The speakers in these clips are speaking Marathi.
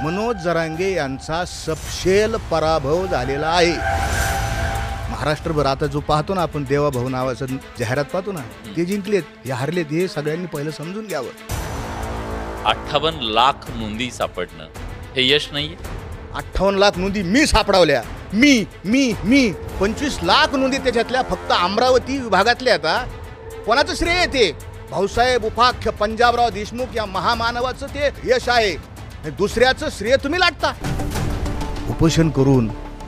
मनोज जरांगे यांचा सपशेल पराभव झालेला आहे. महाराष्ट्रभर आता जो पाहतो ना आपण देवाभाऊ नावाचं जाहिरात पाहतो ना, ते जिंकलेत, हे हरलेत, हे सगळ्यांनी पहिलं समजून घ्यावं. 58 लाख नोंदी सापडणं हे यश नाहीये. 58 लाख नोंदी मी सापडवल्या. मी 25 लाख नोंदी त्याच्यातल्या फक्त अमरावती विभागातल्या. आता कोणाचं श्रेय ते? भाऊसाहेब उपाख्य पंजाबराव देशमुख या महामानवाचं ते यश आहे. दुसऱ्याचं श्रेय तुम्ही लाटता. उपोषण करून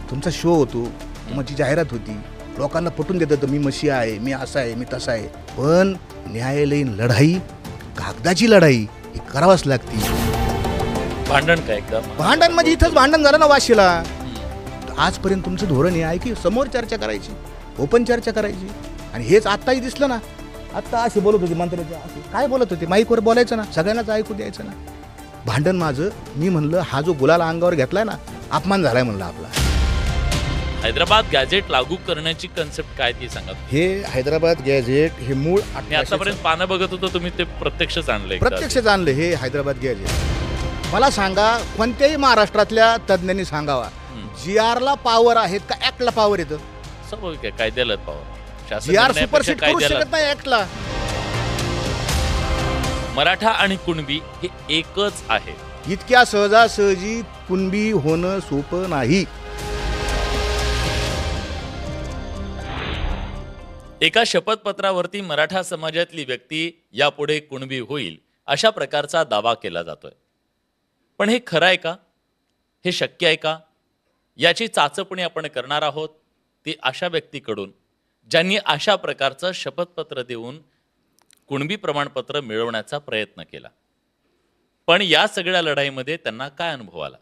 तुमचा शो होतो, तुमची जाहिरात होती, लोकांना पटून देतं मी मशी आहे, मी असा आहे, मी तसा आहे. पण न्यायालयीन लढाई, कागदाची लढाई ही करावंच लागते. भांडण काय एकदा भांडण म्हणजे इथंच भांडण झालं ना वाशीला. आजपर्यंत तुमचं धोरण हे आहे की समोर चर्चा करायची, ओपन चर्चा करायची. आणि हेच आत्ताही दिसलं ना. आत्ता असे बोलत होते मंत्र्याचे, असे काय बोलत होते, माईकवर बोलायचं ना, सगळ्यांनाच ऐकू द्यायचं ना. भांडण माझं, मी म्हणलं हा जो गुलाल अंगावर घेतलाय ना, अपमान झालाय म्हणलं आपला. हैदराबाद गॅझेट लागू करण्याची कन्सेप्ट काय ती सांगा. हे हैदराबाद गॅझेट हे मूळ आतापर्यंत पानं बघत होतो, तुम्ही ते प्रत्यक्षच आणलंय. प्रत्यक्षच आणलं हे हैदराबाद गॅझेट. मला सांगा, कोणत्याही महाराष्ट्रातल्या तज्ज्ञांनी सांगावा, GR ला पॉवर आहेत का ऍक्टला पॉवर येतं? स्वाभाविक आहे, कायद्याला पॉवर. GR सुपरसीड करू शकत नाही ऍक्टला. मराठा आणि कुणबी हे एकच आहे. इतक्या सहजासहजी कुणबी होणं सोपं नाही. एका शपथपत्रावरती मराठा समाजातली व्यक्ती यापुढे कुणबी होईल अशा प्रकारचा दावा केला जातोय. पण हे खरं आहे का? हे शक्य आहे का? याची चाचपणी आपण करणार आहोत. ती अशा व्यक्तीकडून ज्यांनी अशा प्रकारचं शपथपत्र देऊन कुणबी प्रमाणपत्र मिळवण्याचा प्रयत्न केला. पण या सगळ्या लढाईमध्ये त्यांना काय अनुभव आला,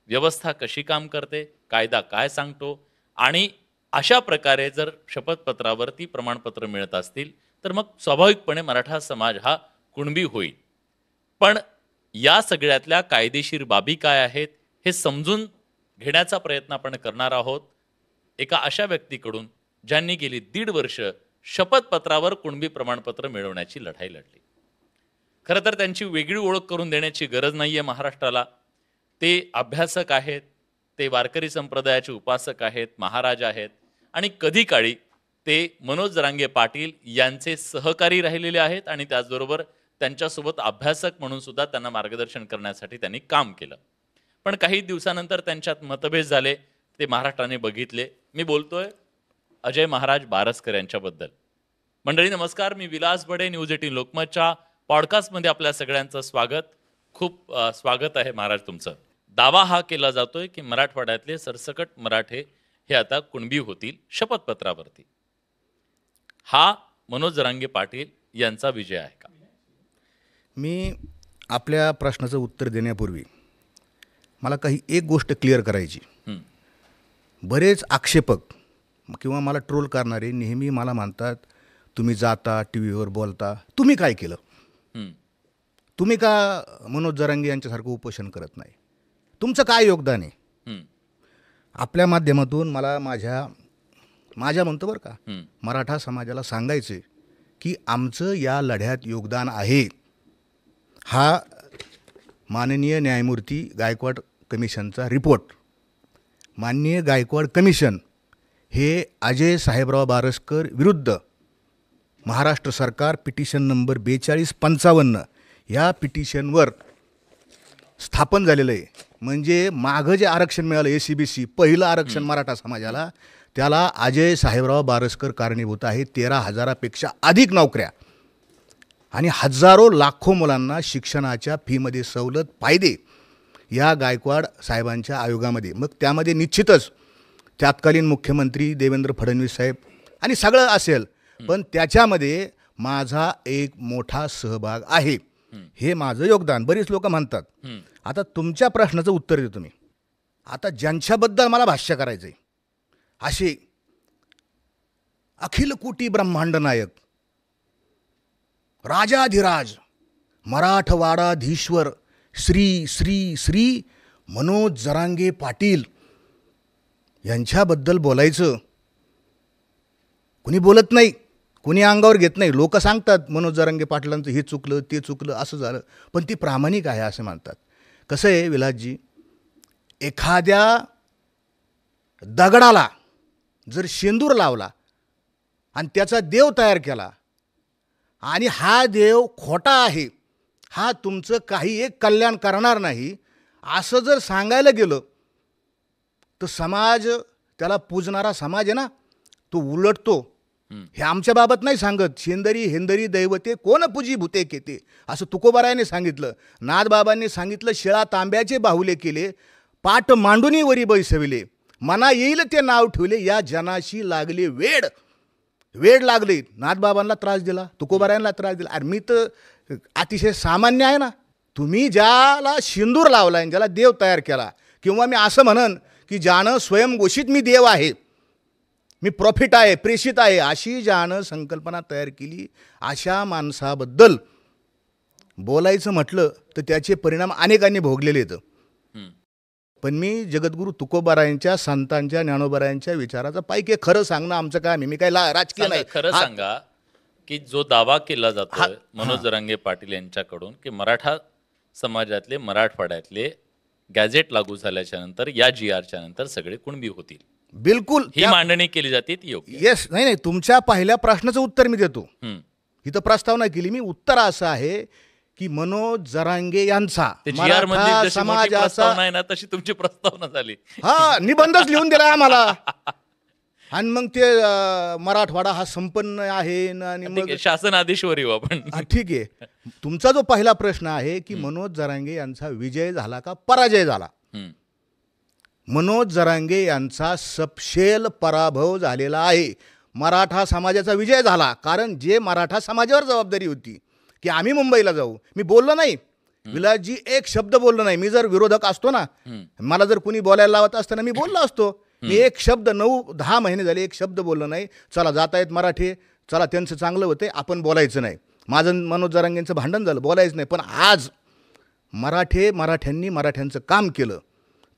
व्यवस्था कशी काम करते, कायदा काय सांगतो, आणि अशा प्रकारे जर शपथपत्रावरती प्रमाणपत्र मिळत असतील तर मग स्वाभाविकपणे मराठा समाज हा कुणबी होईल. पण या सगळ्यातल्या कायदेशीर बाबी काय आहेत हे समजून घेण्याचा प्रयत्न आपण करणार आहोत एका अशा व्यक्तीकडून ज्यांनी गेली 1.5 वर्ष शपथपत्रावर कुणबी प्रमाणपत्र मिळवण्याची लढाई लढली. खरं तर त्यांची वेगळी ओळख करून देण्याची गरज नाहीये महाराष्ट्राला. ते अभ्यासक आहेत, ते वारकरी संप्रदायाचे उपासक आहेत, महाराज आहेत, आणि कधी काळी ते मनोज जरांगे पाटील यांचे सहकारी राहिलेले आहेत. आणि त्याचबरोबर त्यांच्यासोबत अभ्यासक म्हणून सुद्धा त्यांना मार्गदर्शन करण्यासाठी त्यांनी काम केलं. पण काही दिवसानंतर त्यांच्यात मतभेद झाले, ते महाराष्ट्राने बघितले. मी बोलतोय अजय महाराज बारसकर यांच्याबद्दल. मंडळी नमस्कार, मी विलास बडे, न्यूज 18 लोकमतच्या पॉडकास्टमध्ये आपल्या सगळ्यांचं स्वागत. खूप स्वागत आहे महाराज तुमचं. दावा हा केला जातोय की मराठवाड्यातले सरसकट मराठे हे आता कुणबी होतील शपथपत्रावरती. हा मनोज जरांगे पाटील यांचा विजय आहे का? मी आपल्या प्रश्नाचं उत्तर देण्यापूर्वी मला एक गोष्ट क्लिअर करायची. बरेच आक्षेपक किंवा मला ट्रोल करणारे नेहमी मला म्हणतात, तुम्ही जाता टी व्हीवर बोलता, तुम्ही काय केलं? तुम्ही का मनोज जरांगे यांच्यासारखं उपोषण करत नाही? तुमचं काय योगदान आहे? आपल्या माध्यमातून मला माझ्या म्हणतो बरं का, मराठा समाजाला सांगायचं की आमचं या लढ्यात योगदान आहे. हा माननीय न्यायमूर्ती गायकवाड कमिशनचा रिपोर्ट. माननीय गायकवाड कमिशन हे अजय साहेबराव बारसकर विरुद्ध महाराष्ट्र सरकार पिटिशन नंबर 4255 या पिटिशनवर स्थापन झालेलं आहे. म्हणजे मागं जे आरक्षण मिळालं ACBC पहिलं आरक्षण मराठा समाजाला, त्याला अजय साहेबराव बारसकर कारणीभूत आहे. 13,000पेक्षा अधिक नोकऱ्या आणि हजारो लाखो मुलांना शिक्षणाच्या फीमध्ये सवलत, फायदे या गायकवाड साहेबांच्या आयोगामध्ये. मग त्यामध्ये निश्चितच तत्कालीन मुख्यमंत्री देवेंद्र फडणवीस साहेब आणि सगळं असेल, पण त्याच्यामध्ये माझा एक मोठा सहभाग आहे. हे माझं योगदान. बरीच लोक म्हणतात. आता तुमच्या प्रश्नाचं उत्तर देतो मी. आता ज्यांच्याबद्दल मला भाष्य करायचं आहे असे अखिल कोटी ब्रह्मांड नायक, राजाधिराज, मराठवाडाधीश्वर श्री श्री श्री मनोज जरांगे पाटील यांच्याबद्दल बोलायचं. कुणी बोलत नाही, कुणी अंगावर घेत नाही. लोक सांगतात मनोज जरांगे पाटलांचं हे चुकलं, ते चुकलं, असं झालं, पण ती प्रामाणिक आहे असं म्हणतात. कसं आहे विलासजी, एखाद्या दगडाला जर शेंदूर लावला आणि त्याचा देव तयार केला आणि हा देव खोटा आहे, हा तुमचं काही एक कल्याण करणार नाही, असं जर सांगायला गेलं तर समाज, त्याला पूजणारा समाज आहे ना, तो उलटतो. हे आमच्या बाबत नाही सांगत. शेंदरी हेंदरी दैवते कोण पूजी भूते केते, असं तुकोबारायाने सांगितलं. नाथबाबांनी सांगितलं, शिळा तांब्याचे बाहुले केले, पाट मांडुनी वरी बैसविले, मना येईल ते नाव ठेवले, या जनाशी लागले वेड. वेड लागले, नाथबाबांना त्रास दिला, तुकोबारायांना त्रास दिला. अरे मी तर अतिशय सामान्य आहे ना. तुम्ही ज्याला सिंदूर लावला आणि ज्याला देव तयार केला, किंवा मी असं म्हणन की ज्यानं स्वयंघोषित मी देव आहे, मी प्रॉफिट आहे, प्रेषित आहे, अशी ज्यानं संकल्पना तयार केली, अशा माणसाबद्दल बोलायचं म्हटलं तर त्याचे परिणाम अनेकांनी भोगलेले आहेत. पण मी जगद्गुरू तुकोबारायांच्या, संतांच्या, ज्ञानोबारायांच्या विचाराचा पाईक आहे. खरं सांगणं आमचं काय, मी काही राजकीय नाही. खरं सांगा की जो दावा केला जातो मनोज जरांगे पाटील यांच्याकडून की मराठा समाजातले, मराठवाड्यातले गॅझेट लागू झाल्याच्या नंतर, या GRच्या नंतर सगळे कुणबी होतील, बिलकुल ही मांडणी केली जाते ती योग्य? येस. नाही, तुमच्या पहिल्या प्रश्नाचं उत्तर मी देतो. इथं प्रस्तावना केली मी. उत्तर असं आहे की मनोज जरांगे यांचा मराठा समाजाचा नाही ना, तशी तुमची प्रस्तावना झाली. निबंधच लिहून दिला आम्हाला. आणि मग ते मराठवाडा हा संपन्न आहे आणि मग शासन आदेशवर येऊ आपण. ठीक आहे. तुमचा जो पहिला प्रश्न आहे की मनोज जरांगे यांचा विजय झाला का पराजय झाला, मनोज जरांगे यांचा सपशेल पराभव झालेला आहे. मराठा समाजाचा विजय झाला, कारण जे मराठा समाजावर जबाबदारी होती की आम्ही मुंबईला जाऊ, मी बोललो नाही विलासजी, एक शब्द बोललो नाही. मी जर विरोधक असतो ना, मला जर कुणी बोलायला लावत असताना मी बोललो असतो. मी एक शब्द 9-10 महिने झाले एक शब्द बोललो नाही. चला जातायत मराठी, चला त्यांचं चांगलं होते, आपण बोलायचं नाही. माझं मनोज जरांगेंचं भांडण झालं, बोलायचं नाही. पण आज मराठ्यांनी मराठ्यांचं काम केलं.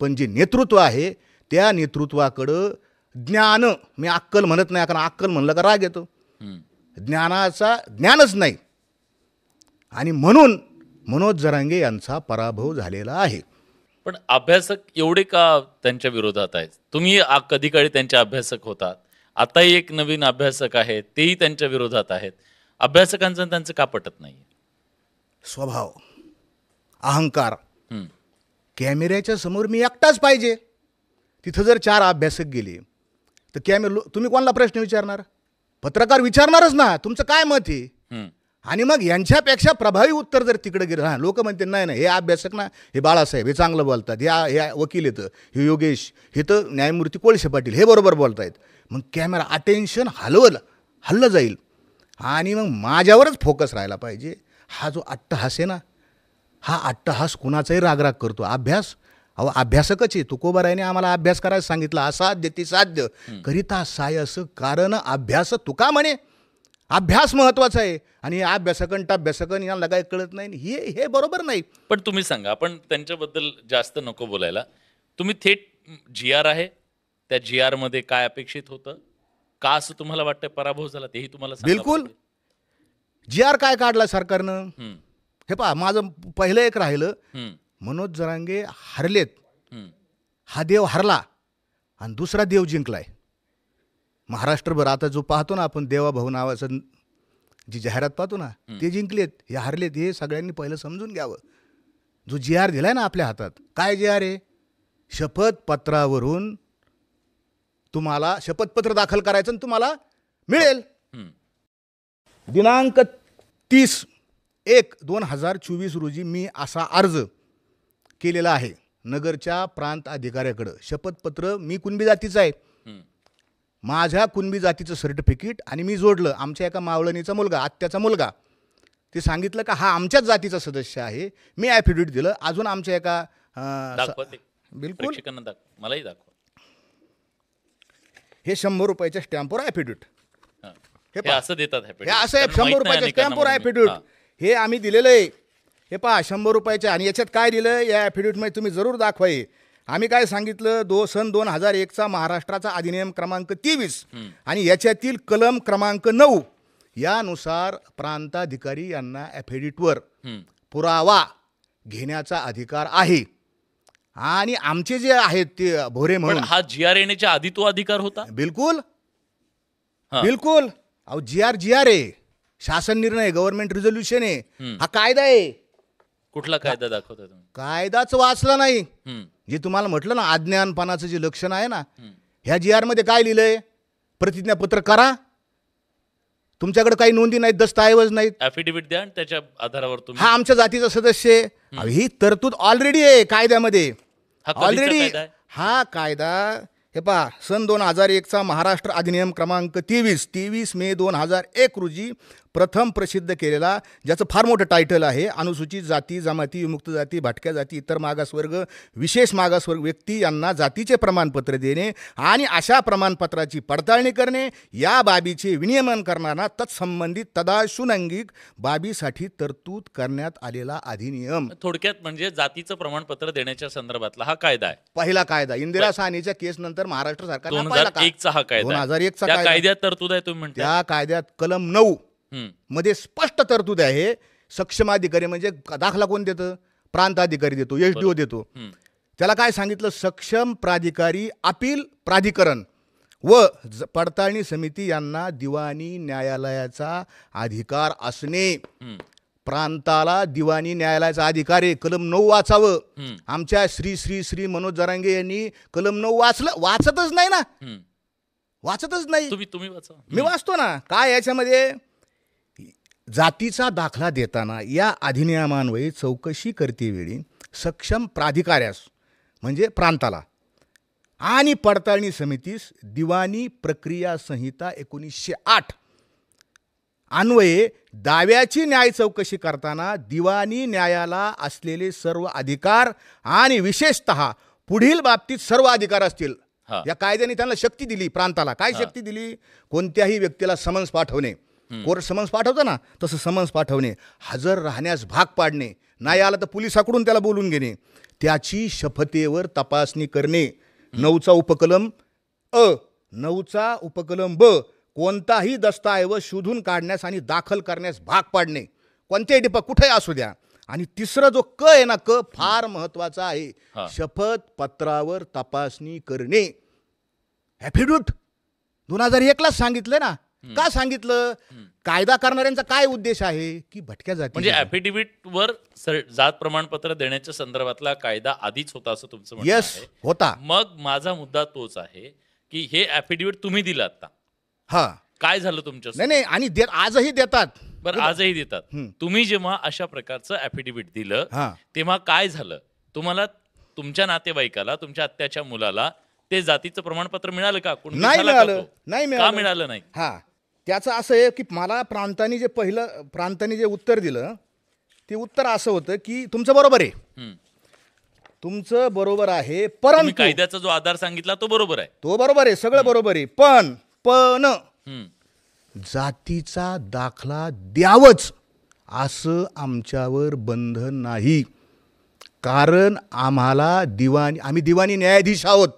पण जे नेतृत्व आहे त्या नेतृत्वाकडं ज्ञान, मी अक्कल म्हणत नाही, कारण अक्कल म्हणलं का राग येतो, ज्ञानच नाही. आणि म्हणून मनोज जरांगे यांचा पराभव झालेला आहे. पण अभ्यासक एवढे का त्यांच्या विरोधात आहेत? तुम्ही कधी काळी त्यांचे अभ्यासक होतात, आताही एक नवीन अभ्यासक आहेत, तेही त्यांच्या विरोधात आहेत. अभ्यासकांचं त्यांचं का पटत नाही? स्वभाव, अहंकार. कॅमेऱ्याच्या समोर मी एकटाच पाहिजे. तिथं जर 4 अभ्यासक गेले तर तुम्ही कोणाला प्रश्न विचारणार? पत्रकार विचारणारच ना, तुमचं काय मत आहे. आणि मग यांच्यापेक्षा प्रभावी उत्तर जर तिकडे गेलं, लोक म्हणते नाही नाही, हे अभ्यासक ना, हे बाळासाहेब हे चांगलं बोलतात, हे वकील येतं, हे योगेश, हे तर न्यायमूर्ती कोळसे पाटील हे बरोबर बोलतायत. मग कॅमेरा अटेन्शन हल्लं जाईल आणि मग माझ्यावरच फोकस राहायला पाहिजे. हा जो अट्टहास आहे ना, हा अट्टहास कुणाचाही रागराग करतो. अभ्यासकच आहे. तुकोबारायाने आम्हाला अभ्यास करायला सांगितलं, असाध्य ती साध्य करिता सायस कारण अभ्यास तुका म्हणे. अभ्यास महत्वाचा आहे आणि अभ्यासकन टाभ्यासकन यांना काय कळत नाही, हे बरोबर नाही. पण तुम्ही सांगा, आपण त्यांच्याबद्दल जास्त नको बोलायला. तुम्ही थेट GR आहे, त्या GR मध्ये काय अपेक्षित होतं का, असं तुम्हाला वाटतं पराभव झाला, तेही तुम्हाला बिलकुल. GR काय काढला सरकारनं? हे पहा, माझं पहिलं एक राहिलं, मनोज जरांगे हरलेत, हा देव हरला आणि दुसरा देव जिंकलाय महाराष्ट्रभर. आता जो पाहतो ना आपण, देवाभाऊ नावाचं जी जाहिरात पाहतो ना, ते जिंकलेत, हे हरलेत, हे सगळ्यांनी पहिलं समजून घ्यावं. जो GR दिलाय ना आपल्या हातात, काय GR आहे? शपथपत्रावरून तुम्हाला शपथपत्र दाखल करायचं आणि तुम्हाला मिळेल. दिनांक 30/1/2024 रोजी मी असा अर्ज केलेला आहे नगरच्या प्रांत अधिकाऱ्याकडं. शपथपत्र, मी कुणबी जातीचा आहे, माझ्या कुणबी जातीचं सर्टिफिकेट, आणि मी जोडलं आमच्या एका मावळणीचा मुलगा, आत्याचा मुलगा. ते सांगितलं का हा आमच्याच जातीचा सदस्य आहे. मी ॲफिडेविट दिलं. अजून आमच्या एका बिलकुल मलाही दाखवा. हे 100 रुपयाच्या स्टॅम्पवर ॲफिडेविट, हे असं देतात, हे असं आहे 100 रुपयाच्या स्टॅम्पवर ॲफिडेविट, हे आम्ही दिलेलं आहे. हे पहा 100 रुपयाच्या. आणि याच्यात काय दिलं या ॲफिडेविटमध्ये, तुम्ही जरूर दाखवाय. आम्ही काय सांगितलं, सन 2001चा महाराष्ट्राचा अधिनियम क्रमांक 23 आणि याच्यातील कलम क्रमांक 9 यानुसार प्रांताधिकारी यांना ॲफिडेविटवर पुरावा घेण्याचा अधिकार आहे. आणि आमचे जे आहेत ते भोरे पण म्हणून हा जी आर येण्याच्या आधी तो अधिकार होता. बिलकुल हा. बिलकुल. अहो जी आर आहे, शासन निर्णय, गव्हर्नमेंट रिझोल्युशन आहे, हा कायदा आहे. कुठला कायदा दाखवता तुम्ही? कायदाच वाचला नाही. हम्म. जे तुम्हाला म्हटलं ना अज्ञानपणाचं जे लक्षण आहे ना, ह्या जी आर मध्ये काय लिहिलंय? प्रतिज्ञापत्र करा. तुमच्याकडे काही नोंदी नाहीत, दस्तऐवज नाहीत. ॲफिडेव्हिट द्या आणि त्याच्या आधारावर तुम्ही. हा आमच्या जातीचा सदस्य आहे. अहो, ही तरतूद ऑलरेडी आहे कायद्यामध्ये. हा कधीचा ऑलरेडी कायदा आहे? हा कायदा हे पहा, सन 2001चा महाराष्ट्र अधिनियम क्रमांक 23 मे 2001 रोजी प्रथम प्रसिद्ध केलेला, ज्याचं फार मोठं टायटल आहे अनुसूचित जाती जमाती विमुक्त जाती भटक्या जाती इतर मागासवर्ग विशेष मागासवर्ग व्यक्ती यांना जातीचे प्रमाणपत्र देणे आणि अशा प्रमाणपत्राची पडताळणी करणे या बाबीचे विनियमन करणारा तत्संबंधित तदाशुनंगिक बाबीसाठी तरतूद करण्यात आलेला अधिनियम. थोडक्यात म्हणजे जातीचं प्रमाणपत्र देण्याच्या संदर्भातला हा कायदा आहे. पहिला कायदा इंदिरा साहनीच्या केस नंतर महाराष्ट्र सरकारने पहिला 2001चा हा कायदा आहे. 2001चा त्या कायदा. कायद्यात तरतूद आहे तुम्ही म्हणता. त्या कायद्यात कलम 9 मध्ये स्पष्ट तरतूद आहे. सक्षम अधिकारी म्हणजे दाखला कोण देतं? प्रांताधिकारी देतो, SDO देतो. त्याला काय सांगितलं? सक्षम प्राधिकारी अपील प्राधिकरण व पडताळणी समिती यांना दिवाणी न्यायालयाचा अधिकार असणे. प्रांताला दिवाणी न्यायालयाचा अधिकार आहे. कलम 9 वाचावं. आमच्या श्री श्री श्री मनोज जरांगे यांनी कलम 9 वाचतच नाही ना, वाचतच नाही. तुम्ही वाचा. मी वाचतो ना. काय याच्यामध्ये जातीचा दाखला देताना या अधिनियमान्वये चौकशी करतेवेळी सक्षम प्राधिकाऱ्यास म्हणजे प्रांताला आणि पडताळणी समितीस दिवाणी प्रक्रिया संहिता 1908 अन्वये दाव्याची न्याय चौकशी करताना दिवाणी न्यायाला असलेले सर्व अधिकार आणि विशेषतः पुढील बाबतीत सर्व अधिकार असतील. या कायद्याने त्यांना शक्ती दिली. प्रांताला काय शक्ती दिली? कोणत्याही व्यक्तीला समन्स पाठवणे, कोर्ट समन्स पाठवतं ना तसं समन्स पाठवणे, हजर राहण्यास भाग पाडणे, नाही आला तर पोलिसाकडून त्याला बोलून घेणे, त्याची शपथेवर तपासणी करणे. 9चा उपकलम अ 9चा उपकलम ब कोणताही दस्तऐवज शोधून काढण्यास आणि दाखल करण्यास भाग पाडणे, कोणत्याही डिपा कुठेही असू द्या. आणि तिसरा जो क आहे ना, क फार महत्वाचा आहे. शपथ पत्रावर तपासणी करणे. ॲफिडेव्हिट 2001ला सांगितलं ना. का सांगितलं? कायदा करणाऱ्यांचा काय उद्देश आहे की भटक्या जाती म्हणजे ॲफिडेव्हिट वर जात प्रमाणपत्र देण्याच्या संदर्भातला कायदा आधीच होता असं तुमचं म्हणणं येस आहे. होता. मग माझा मुद्दा तोच आहे की हे ॲफिडेव्हिट तुम्ही दिलं आता, हा काय झालं तुमच्या? नाही नाही, आणि आजही देतात. बरं, आजही देतात. तुम्ही जेव्हा अशा प्रकारचं ॲफिडेव्हिट दिलं तेव्हा काय झालं? तुम्हाला तुमच्या नातेवाईकाला, तुमच्या आत्याच्या मुलाला ते जातीचं प्रमाणपत्र मिळालं का? नाही मिळालं. का मिळालं नाही? हा, त्याचं असं आहे की मला प्रांताने जे उत्तर दिलं ते उत्तर असं होतं की तुमचं बरोबर आहे, तुमचं बरोबर आहे, परंतु कायद्याचा जो आधार सांगितला तो बरोबर आहे, तो बरोबर आहे, सगळं बरोबर आहे, पण जातीचा दाखला द्यावच असं आमच्यावर बंधन नाही. कारण आम्ही दिवाणी न्यायाधीश आहोत.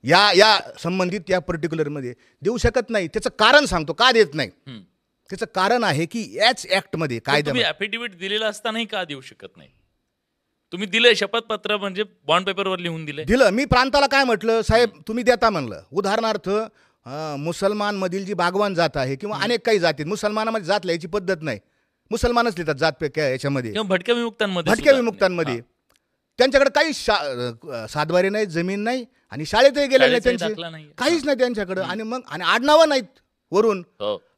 या संबंधित या पर्टिक्युलरमध्ये देऊ शकत नाही. त्याचं कारण सांगतो का देत नाही. त्याचं कारण आहे की याच ऍक्टमध्ये कायद्यामध्ये ॲफिडेव्हिट दिलेलं असतानाही का देऊ शकत नाही? तुम्ही दिलंय शपथपत्र, म्हणजे बॉन्ड पेपरवर लिहून दिलं. मी प्रांताला काय म्हटलं, साहेब तुम्ही देता म्हणलं. उदाहरणार्थ मुसलमान मधील जी बागवान जात आहे किंवा अनेक काही जाती, मुसलमानामध्ये जात लिहायची पद्धत नाही, मुसलमानच लिहितात जात याच्यामध्ये. भटक्या विमुक्तांमध्ये त्यांच्याकडे काही सातबारे नाही, जमीन नाही आणि शाळेतही गेले नाही, त्यांचे काहीच नाही त्यांच्याकडे. आणि आडनावं नाहीत वरून.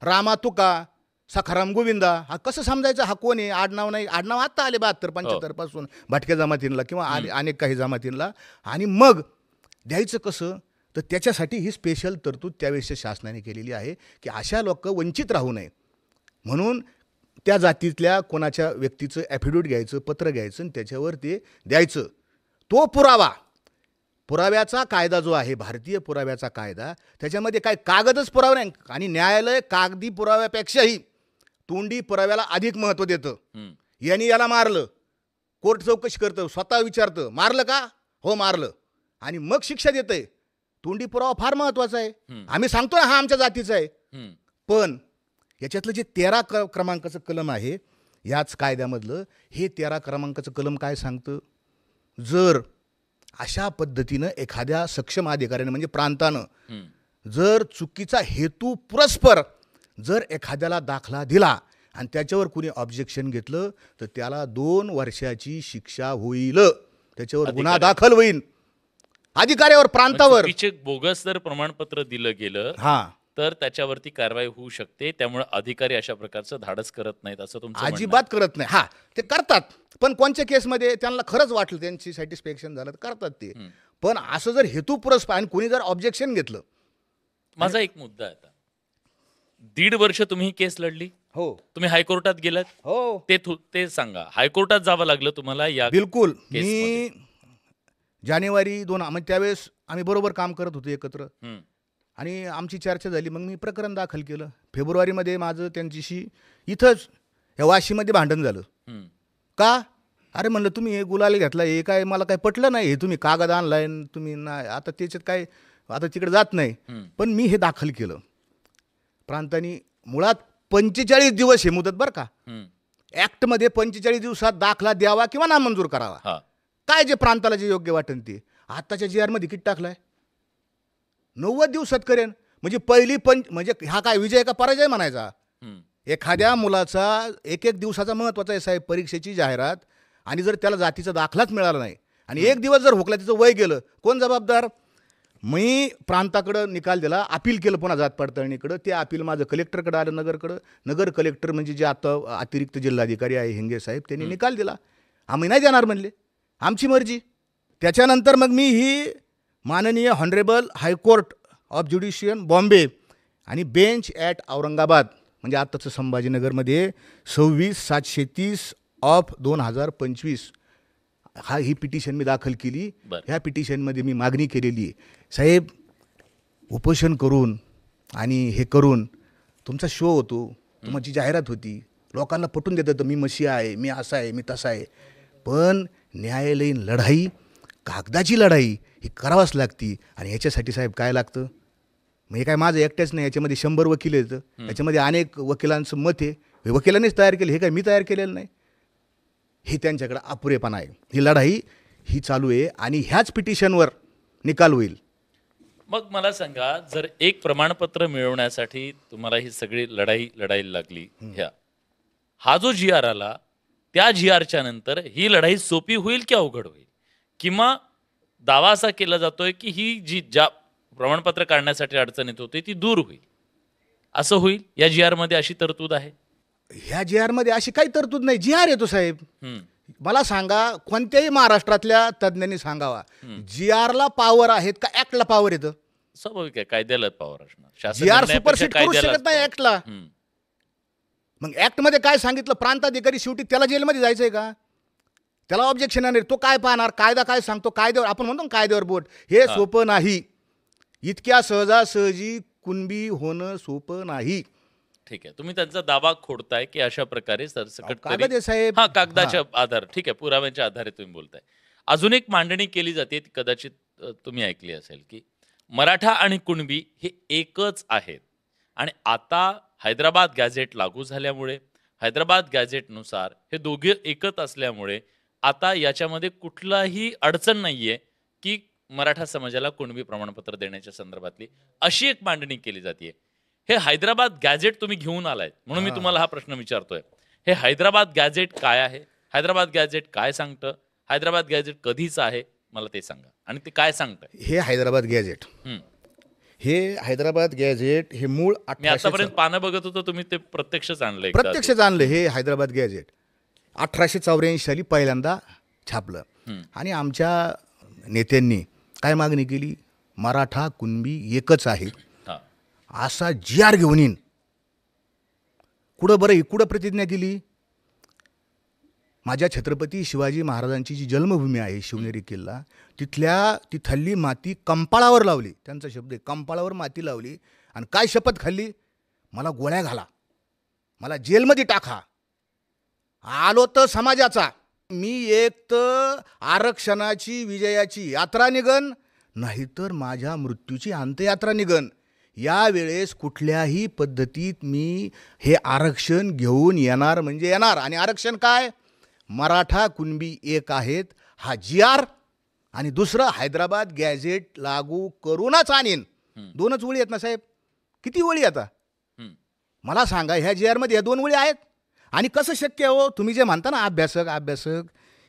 रामा तुका, सखाराम गोविंदा, हा कसं समजायचं? हा कोण आहे? आडनाव नाही. आडनाव आता आले 72-75 पासून भटक्या जमातींना किंवा अनेक काही जमातींना. आणि मग द्यायचं कसं? तर त्याच्यासाठी ही स्पेशल तरतूद त्यावेळेस शासनाने केलेली आहे की अशा लोक वंचित राहू नये म्हणून त्या जातीतल्या कोणाच्या व्यक्तीचं ॲफिडेव्हिट घ्यायचं, पत्र घ्यायचं आणि त्याच्यावर ते द्यायचं. तो पुराव्याचा कायदा जो आहे, भारतीय पुराव्याचा कायदा, त्याच्यामध्ये काय कागदच पुरावा नाही. आणि न्यायालय कागदी पुराव्यापेक्षाही तोंडी पुराव्याला अधिक महत्त्व देतं. यांनी याला मारलं, कोर्ट चौकशी करतं, स्वतः विचारतं मारलं का? हो मारलं, आणि मग शिक्षा देतंय. तोंडी पुरावा फार महत्त्वाचा आहे. आम्ही सांगतो ना हा आमच्या जातीचा आहे. पण याच्यातलं जे 13 क्रमांकाचं कलम आहे, याच कायद्यामधलं हे 13 क्रमांकाचं कलम काय सांगतं, जर अशा पद्धतीनं एखाद्या सक्षम अधिकाऱ्याने म्हणजे प्रांतानं जर चुकीचा हेतू पुरस्पर जर एखाद्याला दाखला दिला आणि त्याच्यावर कुणी ऑब्जेक्शन घेतलं तर त्याला 2 वर्षाची शिक्षा होईल, त्याच्यावर गुन्हा दाखल होईल अधिकाऱ्यावर, प्रांतावर. चुकीचे बोगस जर प्रमाणपत्र दिलं गेलं तर त्याच्यावरती कारवाई होऊ शकते. त्यामुळे अधिकारी अशा प्रकारचं धाडस करत नाहीत असं तुमचं म्हणणं आहे? अजिबात करत नाही. ते करतात, पण कोणत्या केसमध्ये त्यांना खरंच वाटलं, त्यांची सॅटिस्फॅक्शन झालं तर करतात ते. पण असं जर हेतू पुरस्पर आणि कोणी जर ऑब्जेक्शन घेतलं. माझा एक मुद्दा आहे आता, 1.5 वर्ष तुम्ही केस लढली, हो, तुम्ही हायकोर्टात गेलात, हो, ते सांगा, हायकोर्टात जावं लागलं तुम्हाला या बिलकुल. केसमध्ये? मी जानेवारी 2 म्हणजे त्यावेळेस आम्ही बरोबर काम करत होतो एकत्र आणि आमची चर्चा झाली. मग मी प्रकरण दाखल केलं. फेब्रुवारीमध्ये माझं त्यांच्याशी इथंच या वाशीमध्ये भांडण झालं. का? अरे म्हणलं तुम्ही हे गुलाल घेतला, हे काय मला काय पटलं नाही, हे तुम्ही कागद आणलाय तुम्ही नाही, आता त्याच्यात काय, आता तिकडे जात नाही. पण मी हे दाखल केलं. प्रांतांनी मुळात 45 दिवस हे मुदत बरं का, ॲक्टमध्ये 45 दिवसात दाखला द्यावा किंवा नामंजूर करावा, काय जे प्रांताला जे योग्य वाटेल ते. आत्ताच्या जी आरमध्ये किती टाकलाय, 90 दिवसात करेन. म्हणजे पहिली म्हणजे हा काय विजय का पराजय म्हणायचा. एखाद्या मुलाचा 1 दिवसाचा महत्त्वाचा आहे साहेब, परीक्षेची जाहिरात, आणि जर त्याला जातीचा दाखलाच मिळाला नाही आणि 1 दिवस जर हुकला, तिचं वय गेलं, कोण जबाबदार? मी प्रांताकडं निकाल दिला, अपील केलं पुन्हा जात पडताळणीकडं. ते अपील माझं कलेक्टरकडं आलं, नगरकडं. नगर कलेक्टर म्हणजे जे आता अतिरिक्त जिल्हाधिकारी आहे हिंगे साहेब, त्यांनी निकाल दिला, आम्ही नाही देणार म्हणले, आमची मर्जी. त्याच्यानंतर मग मी ही माननीय हॉनरेबल हायकोर्ट ऑफ ज्युडिशियन बॉम्बे आणि बेंच ॲट औरंगाबाद म्हणजे आत्ताचं संभाजीनगरमध्ये 26/730 ऑफ 2025 ही पिटिशन मी दाखल केली. ह्या पिटिशनमध्ये मी मागणी केलेली आहे, साहेब उपोषण करून आणि हे करून तुमचा शो होतो, तुमची जाहिरात होती, लोकांना पटून देतं मी मशी आहे, मी असा आहे, मी तसा आहे, पण न्यायालयीन लढाई, कागदाची लढाई ही करावाच लागती. आणि ह्याच्यासाठी साहेब काय लागतं, मग हे काय माझं एकट्याच नाही, याच्यामध्ये 100 वकील येतं, याच्यामध्ये अनेक वकिलांचं मत आहे, हे वकिलांनीच तयार केलं, हे काय मी तयार केलेलं नाही. हे त्यांच्याकडे अपुरेपणा आहे. ही लढाई ही चालू आहे आणि ह्याच पिटिशनवर निकाल होईल. मग मला सांगा, जर एक प्रमाणपत्र मिळवण्यासाठी तुम्हाला ही सगळी लढाई लढायला लागली, हा जो जी आर आला, त्या जी आरच्या नंतर ही लढाई सोपी होईल की अवघड होईल? किंवा दावा असा केला जातोय की ही ज्या प्रमाणपत्र काढण्यासाठी अडचण येत होती ती दूर होईल, असं होईल? या जी आर मध्ये अशी तरतूद आहे? ह्या जी आरमध्ये अशी काही तरतूद नाही. जी आर येतो साहेब, मला सांगा, कोणत्याही महाराष्ट्रातल्या तज्ज्ञांनी सांगावा, जी आरला पॉवर आहेत का ॲक्टला पॉवर येतं? स्वाभाविक आहे, कायद्याला पॉवर असणार. जी आर सुपरसीड करू शकत नाही ॲक्टला. मग ॲक्टमध्ये काय सांगितलं, प्रांताधिकारी शेवटी त्याला जेलमध्ये जायचंय का? त्याला ऑब्जेक्शन आहे, तो काय पाहणार, कायदा काय सांगतो, कायद्यावर आपण म्हणतो कायद्यावर बोट, हे सोपं नाही. इतक्या सहजासहजी कुणबी होणं सोपं नाही. ठीक आहे, तुम्ही त्यांचा दावा खोडताय की अशा प्रकारे सरसकट कागद आहे साहेब. कागदाच्या आधार, ठीक आहे, पुराव्याच्या आधारे तुम्ही बोलताय. अजून एक मांडणी केली जाते, कदाचित तुम्ही ऐकली असेल, की मराठा आणि कुणबी हे एकच आहेत. आणि आता हैदराबाद गॅझेट लागू झाल्यामुळे, हैदराबाद गॅझेटनुसार हे दोघे एकच असल्यामुळे आता याच्यामध्ये कुठलाही अडचण नाहीये की मराठा समाजाला कुणबी प्रमाणपत्र देण्याच्या संदर्भातली, अशी एक मांडणी केली जाते. हे हैदराबाद गॅझेट तुम्ही घेऊन आलाय म्हणून मी तुम्हाला हा प्रश्न विचारतोय. हे हैदराबाद गॅझेट काय आहे? हैदराबाद गॅझेट काय सांगतं? हैदराबाद गॅझेट कधीच आहे, मला ते सांगा, आणि ते काय सांगतं? हे हैदराबाद गॅझेट, हे हैदराबाद गॅझेट हे मूळ मी आतापर्यंत पानं बघत होतो, तुम्ही ते प्रत्यक्षच आणलंय? प्रत्यक्षच आणलं. हे हैदराबाद गॅझेट 1884 साली पहिल्यांदा छापलं. आणि आमच्या नेत्यांनी काय मागणी केली, मराठा कुणबी एकच आहे असा जी आर घेऊन येईन. कुठं बरं, कुठं प्रतिज्ञा केली? माझ्या छत्रपती शिवाजी महाराजांची जी जन्मभूमी आहे शिवनेरी किल्ला, तिथली माती कंपाळावर लावली. त्यांचा शब्द आहे, कंपाळावर माती लावली. आणि काय शपथ खाल्ली, मला गोळ्या घाला, मला जेलमध्ये टाका, आलो तर समाजाचा, मी एक तर आरक्षणाची विजयाची यात्रा निघन, नाहीतर माझ्या मृत्यूची अंत्ययात्रा निघन. यावेळेस कुठल्याही पद्धतीत मी हे आरक्षण घेऊन येणार म्हणजे येणार. आणि आरक्षण काय? मराठा कुणबी एक आहेत हा GR, आणि दुसरं हैदराबाद गॅझेट लागू करूनच आणीन. 2च ओळी आहेत ना साहेब, किती ओळी आता मला सांगा. ह्या GR मध्ये ह्या 2 ओळी आहेत. आणि कसं शक्य हो? तुम्ही जे म्हणता ना अभ्यासक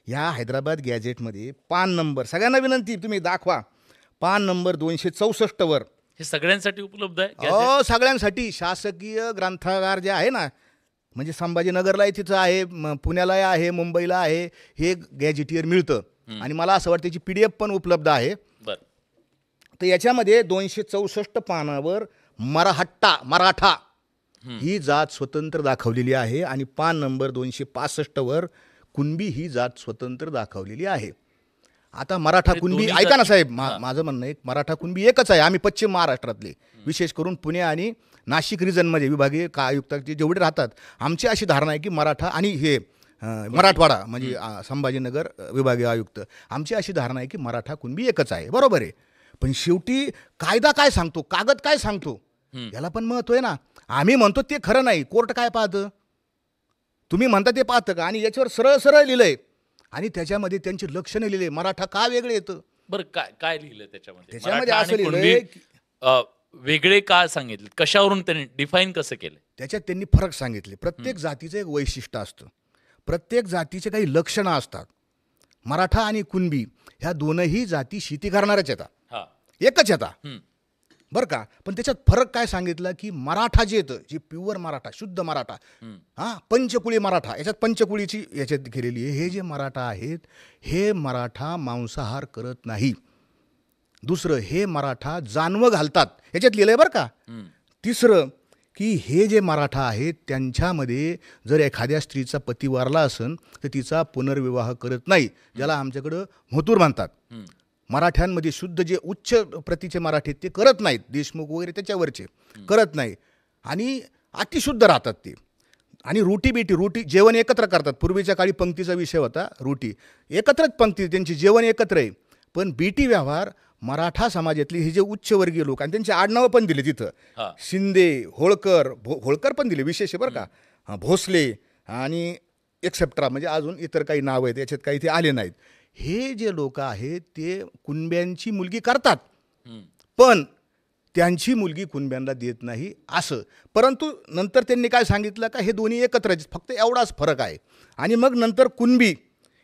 ह्या हैदराबाद गॅझेटमध्ये पान नंबर, सगळ्यांना विनंती तुम्ही दाखवा, पान नंबर 264 वर. हे सगळ्यांसाठी उपलब्ध आहे? हो, सगळ्यांसाठी. शासकीय ग्रंथागार जे आहे ना, म्हणजे संभाजीनगरला तिथं आहे, पुण्याला आहे, मुंबईला आहे, हे गॅझेटियर मिळतं. आणि मला असं वाटतं त्याची PDF पण उपलब्ध आहे. तर याच्यामध्ये 264 पानावर मराठा ही जात स्वतंत्र दाखवलेली आहे, आणि पान नंबर 265 वर कुणबी ही जात स्वतंत्र दाखवलेली आहे. आता मराठा कुणबी, ऐका ना साहेब, माझं म्हणणं आहे, मराठा कुणबी एकच आहे. आम्ही पश्चिम महाराष्ट्रातले, विशेष करून पुणे आणि नाशिक रिजनमध्ये विभागीय आयुक्ताचे जेवढे राहतात, आमची अशी धारणा आहे की मराठा आणि हे मराठवाडा म्हणजे संभाजीनगर विभागीय आयुक्त, आमची अशी धारणा आहे की मराठा कुणबी एकच आहे. बरोबर आहे. पण शेवटी कायदा काय सांगतो, कागद काय सांगतो, याला पण महत्व आहे ना. आम्ही म्हणतो ते खरं नाही, कोर्ट काय पाहतं? तुम्ही म्हणता ते पाहतं का? आणि याच्यावर सरळ सरळ लिहिलंय, आणि त्याच्यामध्ये त्यांची लक्षणं लिहिले, मराठा का वेगळे येतं. बरं, काय लिहिलं त्याच्यामध्ये? त्याच्यामध्ये असं लिहिलंय, वेगळे का सांगितले, कशावरून त्यांनी डिफाईन कसं केलं? त्याच्यात त्यांनी फरक सांगितले. प्रत्येक जातीचं एक वैशिष्ट्य असतं, प्रत्येक जातीचे काही लक्षणं असतात. मराठा आणि कुणबी ह्या दोनही जाती शेती करणाऱ्याच येतात, एकच येतात बरं का. पण त्याच्यात फरक काय सांगितलं की मराठा जे येतं, जे प्युअर मराठा, शुद्ध मराठा, पंचकुळी मराठा, याच्यात पंचकुळीची याच्यात केलेली आहे. हे जे मराठा आहेत, हे मराठा मांसाहार करत नाही. दुसरं, हे मराठा जानवं घालतात, याच्यात लिहिलंय बरं का. तिसरं, की हे जे मराठा आहेत त्यांच्यामध्ये जर एखाद्या स्त्रीचा पती वारला असेल तर तिचा पुनर्विवाह करत नाही, ज्याला आमच्याकडं म्होतूर म्हणतात. मराठ्यांमध्ये शुद्ध जे उच्च प्रतीचे मराठी ते करत नाहीत, देशमुख वगैरे त्याच्यावरचे करत नाही, आणि अतिशुद्ध राहतात ते. आणि रोटी जेवण एकत्र करतात. पूर्वीच्या काळी पंक्तीचा विषय होता, रोटी एकत्रच पंक्ती, त्यांची जेवण एकत्र आहे. पण बीटी व्यवहार मराठा समाजातली हे जे उच्चवर्गीय लोक, आणि त्यांचे आडनावं पण दिले तिथं, शिंदे, होळकर पण दिले, विशेष आहे बरं का, भोसले आणि एक्सेप्ट्रा, म्हणजे अजून इतर काही नाव आहेत, याच्यात काही ते आले नाहीत. हे जे लोक आहेत ते कुणब्यांची मुलगी करतात, पण त्यांची मुलगी कुणब्यांना देत नाही असं. परंतु नंतर त्यांनी काय सांगितलं का हे दोन्ही एकत्रच, फक्त एवढाच फरक आहे. आणि मग नंतर कुणबी,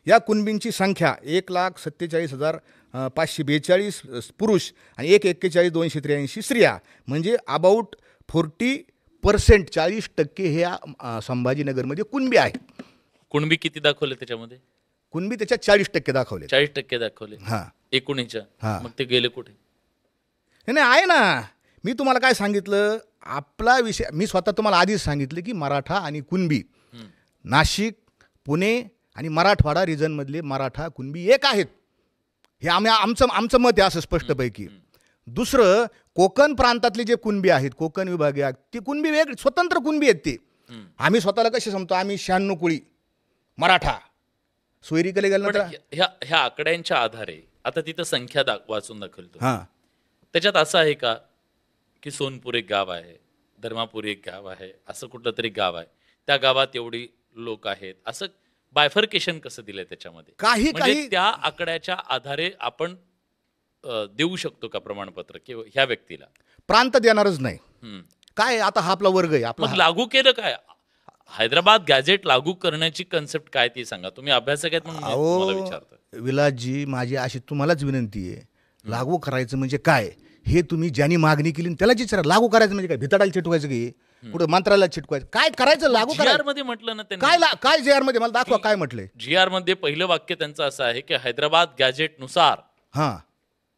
या कुणबींची संख्या 1,47,542 पुरुष आणि 1,41,283 स्त्रिया, म्हणजे अबाउट 40%, 40% हे संभाजीनगरमध्ये कुणबी आहेत. कुणबी किती दाखवले त्याच्यामध्ये? कुणबी त्याच्यात 40% दाखवले. 40% दाखवले. हां, एकूणच्या. मग ते गेले कुठे? नाही आहे ना, मी तुम्हाला काय सांगितलं, आपला विषय मी स्वतः तुम्हाला आधीच सांगितलं की मराठा आणि कुणबी, नाशिक, पुणे आणि मराठवाडा रिजनमधले मराठा कुणबी एक आहेत, हे आमचं मत आहे असं स्पष्टपैकी. दुसरं, कोकण प्रांतातले जे कुणबी आहेत, कोकण विभागीय, ते कुणबी वेगळे स्वतंत्र कुणबी आहेत ते. आम्ही स्वतःला कसे समजतो, आम्ही 96 कुळी मराठा. सोयरीकडे गेलं तर ह्या आकड्यांच्या आधारे आता तिथं संख्या वाचून दाखवतो, हां, त्याच्यात असं आहे का की सोनपूर एक गाव आहे, धर्मापूर एक गाव आहे, असं कुठलं तरी गाव आहे, त्या गावात एवढी लोक आहेत, असं बायफर्केशन कसं दिलंय त्याच्यामध्ये? काही त्या आकड्याच्या आधारे आपण देऊ शकतो का प्रमाणपत्र की ह्या व्यक्तीला? प्रांत देणारच नाही. काय आता हा आपला वर्ग आहे, आपला लागू केलं काय? हैदराबाद गॅझेट लागू करण्याची कन्सेप्ट काय ती सांगा. तुम्ही अभ्यासक आहेत म्हणून तुम्हाला विचारतो. विलासजी, माझी अशी तुम्हालाच विनंती आहे, लागू करायचं म्हणजे काय हे तुम्ही ज्यांनी मागणी केली त्याला विचारा. लागू करायचं म्हणजे काय? भिताडाला चिटवायचं की पुढे मंत्रालयाला चिटवायचं? काय करायचं? लागू करायचं मध्ये म्हटलं ना काय JR मध्ये मला दाखवा काय म्हटलंय. GR मध्ये पहिलं वाक्य त्यांचं असं आहे की हैदराबाद गॅझेट नुसार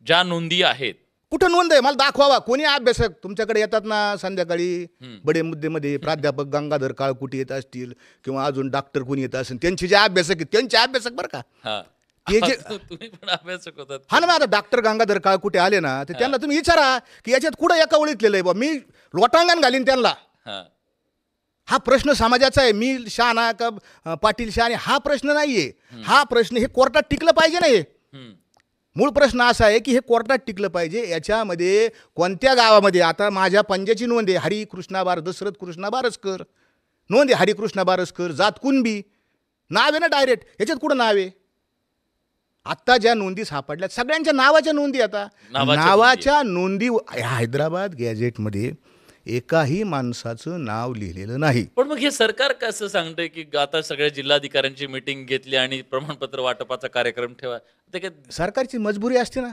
ज्या नोंदी आहेत. कुठं नोंद आहे मला दाखवावा. कोणी अभ्यासक तुमच्याकडे येतात ना संध्याकाळी बडे मुद्देमध्ये, प्राध्यापक गंगाधर काळकुटी येत असतील किंवा अजून डॉक्टर कोणी येत असेल, त्यांचे जे अभ्यासक आहेत त्यांचे अभ्यासक बरं का, ते जे तुम्ही पण अभ्यासक होतात. हा ना, आता डॉक्टर गंगाधर काळकुटे आले ना तर त्यांना तुम्ही विचारा की याच्यात कुठं एका ओळीत लिहिलंय बा, मी लोटांगण घालीन त्यांना. हा प्रश्न समाजाचा आहे. मी शहाणा का पाटील शहाणे हा प्रश्न नाहीये. हा प्रश्न हे कोर्टात टिकलं पाहिजे नाही. मूळ प्रश्न असा आहे की हे कोर्टात टिकलं पाहिजे. याच्यामध्ये कोणत्या गावामध्ये, आता माझ्या पंजाची नोंद आहे हरिकृष्णा दशरथ कृष्णा बारसकर, नोंद आहे हरिकृष्णा बारसकर, जात कुणबी, नाव आहे ना डायरेक्ट. याच्यात कुठं नाव आहे? आत्ता ज्या नोंदी सापडल्या सगळ्यांच्या नावाच्या नोंदी, आता नावाच्या नोंदी हैदराबाद गॅझेटमध्ये एकाही माणसाचं नाव लिहिलेलं नाही. पण मग हे सरकार कसं सांगतंय की आता सगळ्या जिल्हाधिकाऱ्यांची मीटिंग घेतली आणि प्रमाणपत्र वाटपाचा कार्यक्रम ठेवा? ते काय सरकारची मजबुरी असते ना.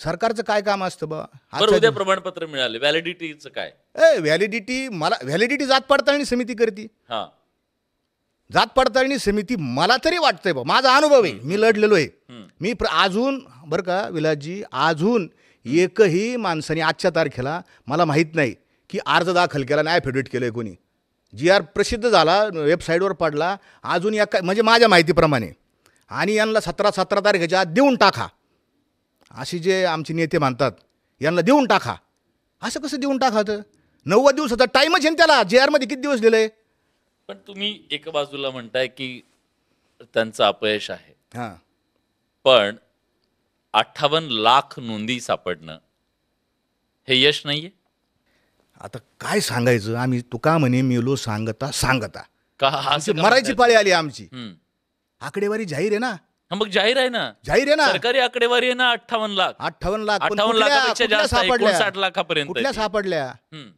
सरकारचं काय काम असतं बा? बरं, उद्या प्रमाणपत्र मिळाले, व्हॅलिडिटीचं काय? व्हॅलिडिटी, मला व्हॅलिडिटी जात पडताळणी समिती करते. हा, जात पडताळणी समिती मला तरी वाटतंय बा, माझा अनुभव आहे, मी लढलेलो आहे. मी अजून बरं का विलासजी, अजून एकही माणसाने आजच्या तारखेला मला माहीत नाही की अर्ज दाखल केला नाही, ॲफिडेविट केलं आहे कोणी. GR प्रसिद्ध झाला, वेबसाईटवर पडला, अजून या म्हणजे माझ्या माहितीप्रमाणे, आणि यांना 17 तारखेच्या आत देऊन टाका असे जे आमचे नेते म्हणतात, यांना देऊन टाका. असं कसं देऊन टाकायचं? 90 दिवसाचा टाईमच आहे त्याला. GR मध्ये किती दिवस दिलं आहे? पण तुम्ही एका बाजूला म्हणताय की त्यांचं अपयश आहे, हां, पण 58 लाख नोंदी सापडणं हे यश नाहीये आता काय सांगायचं आम्ही? तुका म्हणे मेलो सांगता सांगता का? असं का मरायची म्हणताय? पाळी आली आमची. हम्म. आकडेवारी जाहीर आहे ना, हा, मग जाहीर आहे ना, जाहीर आहे ना. सरकारी आकडेवारी आहे ना. 58 लाख, 58 लाख. पण 58 कुठल्या- लाखापेक्षा कुठल्या जास्त आहे, सापडल्या? 59 लाखापर्यंत आहे कुठल्या ती. सापडल्या? हम्म.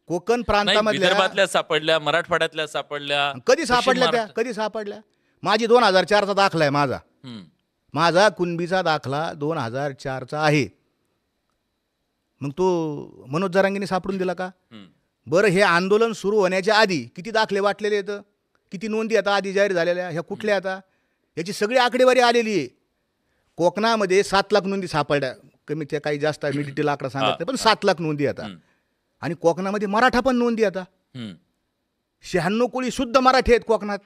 कोकण नाही, प्रांतामधल्या. विदर्भातल्या सापडल्या, मराठवाड्यातल्या सापडल्या. कधी पश्चिम सापडल्या त्या? महाराष्ट्र- कधी सापडल्या? माझी 2004चा दाखला आहे माझा. हम्म. माझा कुणबीचा दाखला 2004चा आहे. मग तो मनोज जरांगेने सापडून दिला का? हम्म. बरं, हे आंदोलन सुरू होण्याच्या आधी किती दाखले वाटलेले आहेत, किती नोंदी आता आधी जाहीर झालेल्या, ह्या कुठल्या आता? याची सगळी आकडेवारी आलेली आहे. कोकणामध्ये 7 लाख नोंदी सापडल्या, कमी त्या काही जास्त आहे, मी डिटेल आकडा सांगत नाही, पण 7 लाख नोंदी आता. आणि कोकणामध्ये मराठा पण नोंदी आता. हम्म. 96 कोळी शुद्ध मराठी आहेत कोकणात,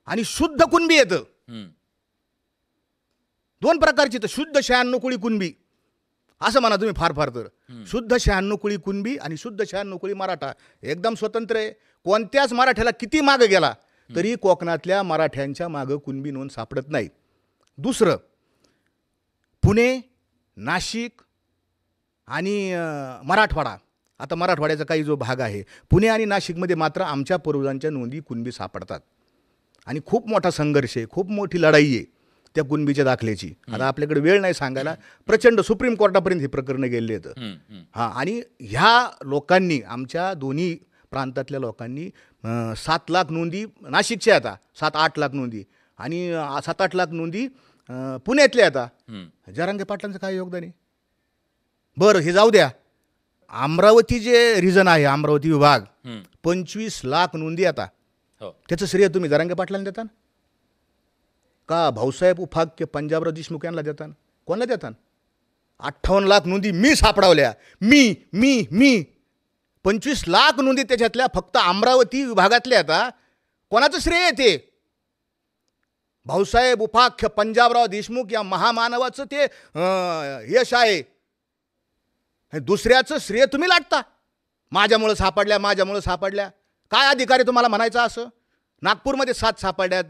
आणि शुद्ध कुणबी येतं. हम्म. 2 प्रकारची, तर शुद्ध 96 कोळी कुणबी असं म्हणा तुम्ही, फार फार तर शुद्ध 96 कोळी कुणबी आणि शुद्ध 96 कोळी मराठा एकदम स्वतंत्र आहे. कोणत्याच मराठ्याला किती मागं गेला तरी कोकणातल्या मराठ्यांच्या मागं कुणबी नोंद सापडत नाही. दुसरं, पुणे, नाशिक आणि मराठवाडा, आता मराठवाड्याचा काही जो भाग आहे, पुणे आणि नाशिकमध्ये मात्र आमच्या पूर्वजांच्या नोंदी कुणबी सापडतात. आणि खूप मोठा संघर्ष आहे, खूप मोठी लढाई आहे त्या कुणबीच्या दाखल्याची. आता आपल्याकडे वेळ नाही सांगायला, प्रचंड सुप्रीम कोर्टापर्यंत ही प्रकरणं गेले आहेत. हां, आणि ह्या लोकांनी, आमच्या दोन्ही प्रांतातल्या लोकांनी 7 लाख नोंदी नाशिकच्या, आता 7-8 लाख नोंदी, आणि 7-8 लाख नोंदी पुण्यातल्या. आता जरांगे पाटलांचं काय योगदान आहे? बरं, हे जाऊ द्या. अमरावती जे रिजन आहे, अमरावती विभाग, 25 लाख नोंदी आता. त्याचं श्रेय तुम्ही जरांगे पाटलांना देता का भाऊसाहेब उपाख्य पंजाबराव देशमुख यांना देता? कोणाला देता? 58 लाख नोंदी मी सापडवल्या. मी 25 लाख नोंदी त्याच्यातल्या फक्त अमरावती विभागातल्या. आता कोणाचं श्रेय येते? भाऊसाहेब उपाख्य पंजाबराव देशमुख या महामानवाचं ते यश आहे. दुसऱ्याचं श्रेय तुम्ही लाटता. माझ्यामुळं सापडल्या. काय अधिकार आहे तुम्हाला म्हणायचं असं? नागपूरमध्ये 7 सापडल्यात,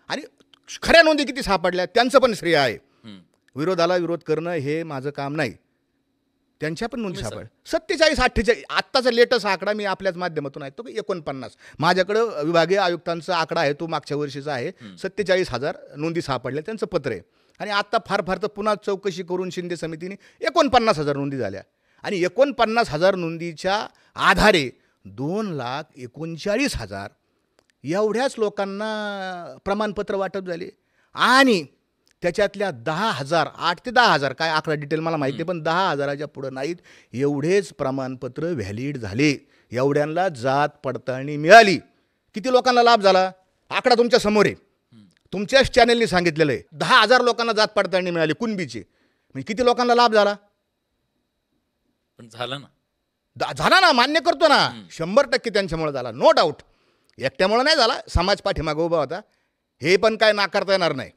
आणि खऱ्या नोंदी किती सापडल्या त्यांचं पण श्रेय आहे. विरोधाला विरोध करणं हे माझं काम नाही. त्यांच्या पण नोंदी सापडल्या 47-48. आत्ताचा लेटेस्ट आकडा मी आपल्याच माध्यमातून आहे तो 49. माझ्याकडं विभागीय आयुक्तांचा आकडा आहे, तो मागच्या वर्षीचा आहे. 47,000 नोंदी सापडल्या, त्यांचं पत्र आहे. आणि आत्ता फार फार तर पुन्हा चौकशी करून शिंदे समितीने 49,000 नोंदी झाल्या. आणि 49,000 नोंदीच्या आधारे 2,39,000 एवढ्याच लोकांना प्रमाणपत्र वाटप झाले. आणि त्याच्यातल्या 10,000, 8 ते 10,000, काय आकडा डिटेल मला माहिती आहे, पण 10,000च्या पुढं नाहीत, एवढेच प्रमाणपत्र व्हॅलिड झाले. एवढ्यांना जात पडताळणी मिळाली. किती लोकांना लाभ झाला? आकडा तुमच्या समोर आहे, तुमच्याच चॅनलने सांगितलेलं आहे. 10,000 लोकांना जात पडताळणी मिळाली कुणबीची. म्हणजे किती लोकांना लाभ झाला? पण झालं ना, मान्य करतो ना, 100% त्यांच्यामुळे झाला, नो डाऊट. एकट्यामुळे नाही झाला, समाज पाठीमागं उभा होता, हे पण काय नाकारता येणार नाही.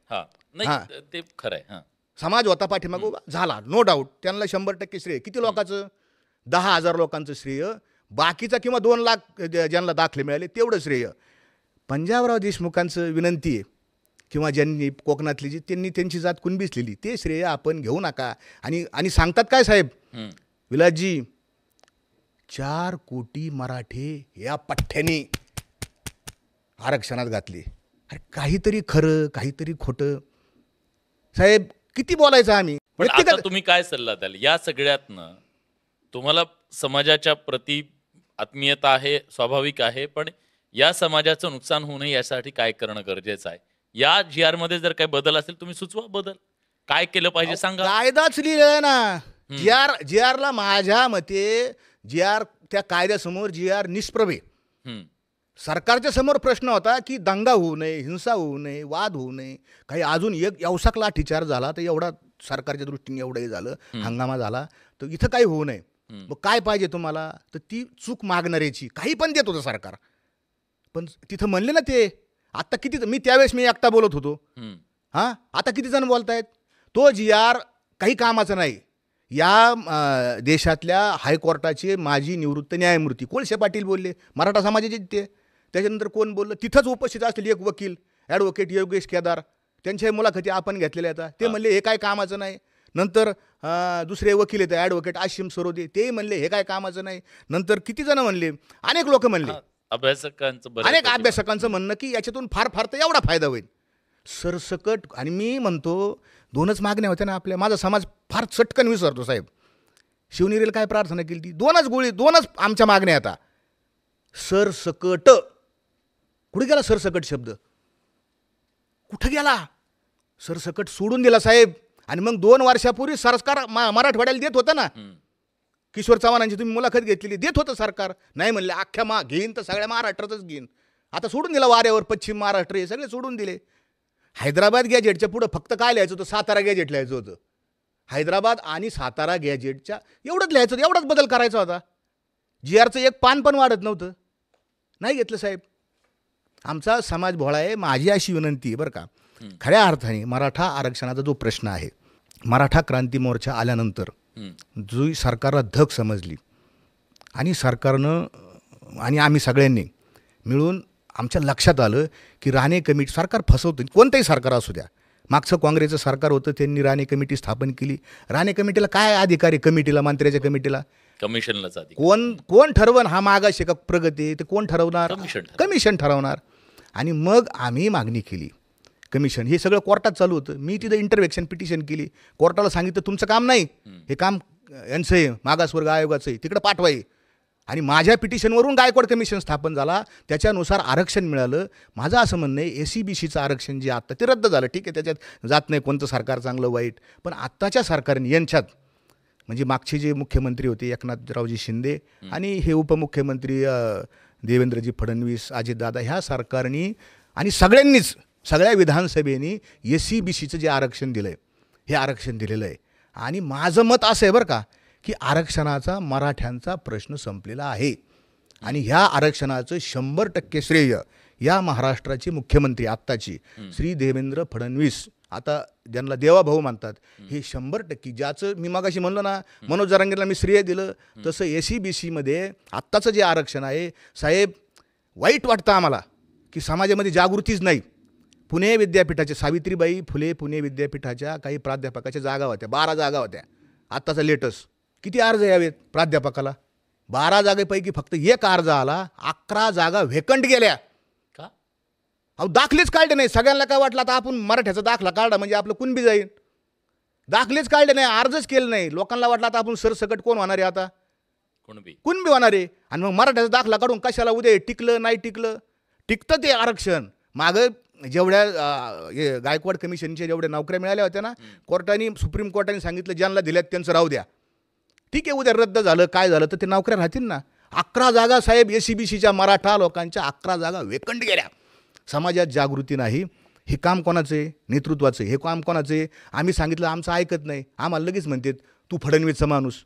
नाही, ते खरं आहे. समाज होता पाठीमागं उभा, झाला, नो डाऊट. त्यांना 100% श्रेय. किती लोकांचं? 10,000 लोकांचं श्रेय. बाकीचा किंवा 2 लाख ज्यांना दाखले मिळाले तेवढं श्रेय. पंजाबराव देशमुखांचं विनंती आहे किंवा ज्यांनी कोकणातली जी त्यांनी त्यांची जात कुणबीसलेली ते श्रेय आपण घेऊ नका. आणि सांगतात काय साहेब विलासजी, 4 कोटी मराठे या पठ्ठ्याने आरक्षणात घातले. अरे काहीतरी खरं काहीतरी खोटं साहेब, किती बोलायचं आम्ही. पण आता तुम्ही काय सल्ला द्याल या सगळ्यातनं? तुम्हाला समाजाच्या प्रती आत्मीयता आहे, स्वाभाविक आहे, पण या समाजाचं नुकसान होऊ नये यासाठी काय करणं गरजेचं आहे? या GR मध्ये जर काही बदल असेल तुम्ही सुचवा. बदल काय केलं पाहिजे सांगा. कायदाच लिहिलेला ना. GR ला माझ्या मते GR त्या कायद्यासमोर GR निष्प्रभ आहे. सरकारच्या समोर प्रश्न होता की दंगा होऊ नये, हिंसा होऊ नये, वाद होऊ नये, काही अजून एक यवसाक लाठीचार झाला तर एवढा सरकारच्या दृष्टीने एवढंही झालं, हंगामा झाला, तर इथं काही होऊ नये. मग काय पाहिजे तुम्हाला? तर ती चूक मागणाऱ्याची काही पण देत होतं सरकार. पण तिथं म्हणले ना ते आता किती, मी त्यावेळेस मी एकटा बोलत होतो, हां आता किती जण बोलतायत तो GR काही कामाचा नाही. या देशातल्या हायकोर्टाचे माजी निवृत्त न्यायमूर्ती कोळसे पाटील बोलले, मराठा समाजाचे ते. त्याच्यानंतर कोण बोललं, तिथंच उपस्थित असलेले एक वकील ॲडव्होकेट योगेश केदार, त्यांच्या मुलाखती आपण घेतलेल्या आता, ते म्हणले हे काय कामाचं नाही. नंतर दुसरे वकील येतं ॲडव्होकेट आशिम सरोदे, ते म्हणले हे काय कामाचं नाही. नंतर किती जण म्हणले, अनेक लोक म्हणले, अनेक अभ्यासकांचं म्हणणं की याच्यातून फार फार तर एवढा फायदा होईल सरसकट. आणि मी म्हणतो 2च मागण्या होत्या ना आपल्या. माझा समाज फार चटकन विसरतो साहेब. शिवनेरीला काय प्रार्थना केली ती? 2च आमच्या मागण्या आता. सरसकट. कुठे गेला सरसकट शब्द? कुठं गेला? सरसकट सोडून दिला साहेब. आणि मग 2 वर्षापूर्वी सरकार मराठवाड्याला देत होतं ना, किशोर चव्हाणांची तुम्ही मुलाखत घेतलेली, देत होतं सरकार. नाही म्हणले अख्ख्या घेईन तर सगळ्या महाराष्ट्रातच घेईन. आता सोडून दिला वाऱ्यावर, पश्चिम महाराष्ट्र हे सगळे सोडून दिले. हैदराबाद गॅजेटच्या पुढं फक्त काय लिहायचं होतं? सातारा गॅजेट लिहायचं होतं. हैदराबाद आणि सातारा गॅजेटच्या एवढंच लिहायचं होतं, एवढाच बदल करायचा होता. GRचं एक पान पण वाढत नव्हतं. नाही घेतलं साहेब. आमचा समाज भोळा आहे. माझी अशी विनंती आहे बरं का, खऱ्या अर्थाने मराठा आरक्षणाचा जो प्रश्न आहे, मराठा क्रांती मोर्चा आल्यानंतर जो सरकारला धग समजली आणि सरकारनं आणि आम्ही सगळ्यांनी मिळून आमच्या लक्षात आलं की राणे कमिटी सरकार फसवतं. कोणतंही सरकार असू द्या. मागचं काँग्रेसचं सरकार होतं, त्यांनी राणे कमिटी स्थापन केली. राणे कमिटीला काय अधिकार आहे? कमिटीला, मंत्र्याच्या कमिटीला कमिशनलाच कोण ठरवण? हा मागाशी का प्रगती? ते कोण ठरवणार? कमिशन ठरवणार. आणि मग आम्ही मागणी केली कमिशन. हे सगळं कोर्टात चालू होतं. मी तिथं इंटरव्हेक्शन पिटिशन केली. कोर्टाला सांगितलं तुमचं काम नाही, हे काम यांचं आहे, मागासवर्ग आयोगाचं आहे, तिकडं पाठवाय. आणि माझ्या पिटिशनवरून गायकवाड कमिशन स्थापन झाला. त्याच्यानुसार आरक्षण मिळालं. माझं असं म्हणणं आहे SCBCचं आरक्षण जे आत्ता ते रद्द झालं, ठीक आहे, त्याच्यात जात नाही कोणतं सरकार चांगलं वाईट. पण आत्ताच्या सरकारने यांच्यात म्हणजे मागचे जे मुख्यमंत्री होते एकनाथरावजी शिंदे आणि हे उपमुख्यमंत्री देवेंद्रजी फडणवीस, अजितदादा, ह्या सरकारने आणि सगळ्यांनीच, सगळ्या विधानसभेने SCBCचं जे आरक्षण दिलं आहे, हे आरक्षण दिलेलं आहे. आणि माझं मत असं आहे बरं का, की आरक्षणाचा मराठ्यांचा प्रश्न संपलेला आहे. आणि ह्या आरक्षणाचं 100% श्रेय या महाराष्ट्राचे मुख्यमंत्री आत्ताची श्री देवेंद्र फडणवीस, आता ज्यांना देवाभाऊ म्हणतात, हे 100% ज्याचं मी मगाशी म्हणलं ना, मनोज जरांगेला मी श्रेय दिलं, तसं SCBCमध्ये आत्ताचं जे आरक्षण आहे साहेब, वाईट वाटतं आम्हाला की समाजामध्ये जागृतीच नाही. पुणे विद्यापीठाच्या सावित्रीबाई फुले पुणे विद्यापीठाच्या काही प्राध्यापकाच्या जागा होत्या, 12 जागा होत्या. आत्ताचा लेटेस्ट किती अर्ज यावेत प्राध्यापकाला? 12 जागेपैकी फक्त एक अर्ज आला, 11 जागा व्हेकंट गेल्या. का? अहो दाखलेच काढले नाही. सगळ्यांना काय वाटलं आता आपण मराठ्याचा दाखला काढला म्हणजे आपलं कुणबी जाईल. दाखलेच काढले नाही, अर्जच केलं नाही. लोकांना वाटलं आता आपण सरसकट कोण होणार आहे? आता कुणबी होणार आहे. आणि मग मराठ्याचा दाखला काढून कशाला? उद्या टिकलं नाही टिकलं, टिकतं ते आरक्षण. मागं जेवढ्या गायकवाड कमिशनच्या जेवढ्या नोकऱ्या मिळाल्या होत्या ना, कोर्टाने, सुप्रीम कोर्टाने सांगितलं ज्यांना दिल्यात त्यांचं राहू द्या. ठीक आहे, उद्या रद्द झालं काय झालं तर ते नोकऱ्या राहतील ना. 11 जागा साहेब SCBCच्या मराठा लोकांच्या 11 जागा वेकंट गेल्या. समाजात जागृती नाही. हे काम कोणाचं आहे? नेतृत्वाचं. हे काम कोणाचं आहे? आम्ही सांगितलं आमचं ऐकत नाही. आम्हाला लगेच म्हणतात तू फडणवीसचा माणूस.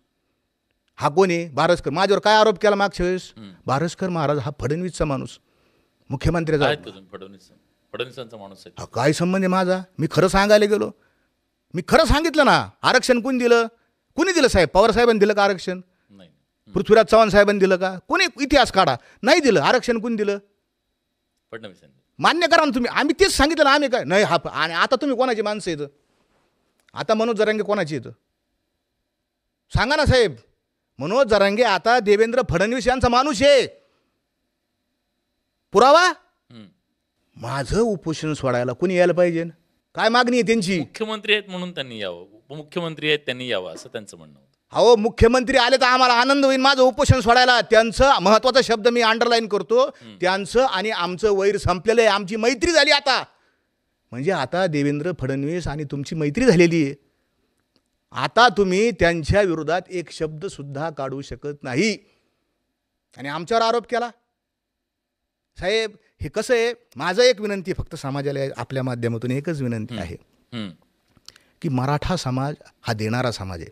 हा कोण आहे? बारसकर. माझ्यावर काय आरोप केला मागच्या वेळेस? बारसकर महाराज हा फडणवीसचा माणूस, मुख्यमंत्र्याचा. फडणवीसांचा माणूस आहे. काय संबंध आहे माझा? मी खरं सांगायला गेलो. मी खरं सांगितलं ना. आरक्षण कोणी दिलं? कुणी दिलं साहेब? पवार साहेबांनी दिलं का आरक्षण? नाही. पृथ्वीराज चव्हाण साहेबांनी दिलं का? कोणी? इतिहास काढा. नाही दिलं. आरक्षण कोणी दिलं? फडणवीसांनी. मान्य करा ना तुम्ही. आम्ही तेच सांगितलं ना, आम्ही काय नाही हा. आणि आता तुम्ही कोणाची माणसं येतं? आता मनोज जरांगे कोणाची येतं सांगा ना साहेब. मनोज जरांगे आता देवेंद्र फडणवीस यांचा माणूस आहे. पुरावा. माझं उपोषण सोडायला कोणी यायला पाहिजे. काय मागणी आहे त्यांची? मुख्यमंत्री आहेत म्हणून त्यांनी यावं, उपमुख्यमंत्री आहेत त्यांनी यावं, असं त्यांचं म्हणणं होतं. अहो, मुख्यमंत्री आले तर आम्हाला आनंद होईल माझं उपोषण सोडायला. त्यांचं महत्वाचा शब्द मी अंडरलाईन करतो, त्यांचं आणि आमचं वैर संपलेलं आहे. आमची मैत्री झाली आता. म्हणजे आता देवेंद्र फडणवीस आणि तुमची मैत्री झालेली आहे. आता तुम्ही त्यांच्या विरोधात एक शब्द सुद्धा काढू शकत नाही. आणि आमच्यावर आरोप केला. साहेब, हे कसं आहे, माझं एक विनंती फक्त समाजाला आपल्या माध्यमातून एकच विनंती आहे की मराठा समाज हा देणारा समाज आहे.